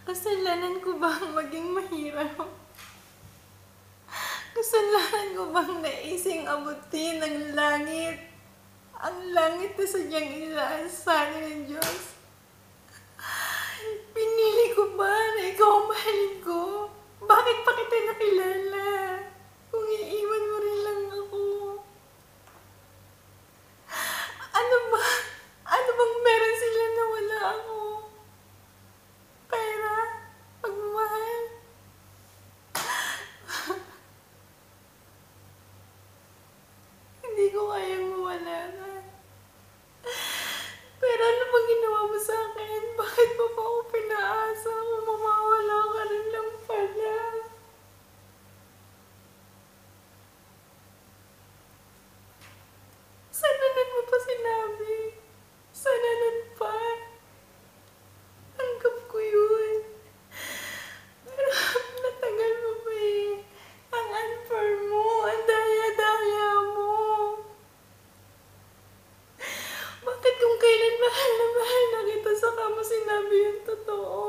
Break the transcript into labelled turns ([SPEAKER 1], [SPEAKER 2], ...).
[SPEAKER 1] Kasalanan ko bang maging mahirap? Kasalanan ko bang naising abutin ng langit? Ang langit na sadyang ilaas sa akin ng Diyos. Pinili ko ba na ikaw ang mahalin ko? Bakit pa kita nakilala? Kung iiwan mo rin lang ako. Ano ba? Ano bang meron sila na wala ako? Pera? Pagmamahal? Hindi ko kayang mawala na. Pero ano bang ginawa mo sa akin? Bakit mo pa ako pinaasa kung mamawala ka rin lang pala? Sana nun mo pa sinabi? Sana nun pa? Tanggap ko yun. Pero natagal mo pa eh. Ang unfair mo, ang daya-daya mo. Bakit kung kailan mahal na kita saka mo sinabi yung totoo?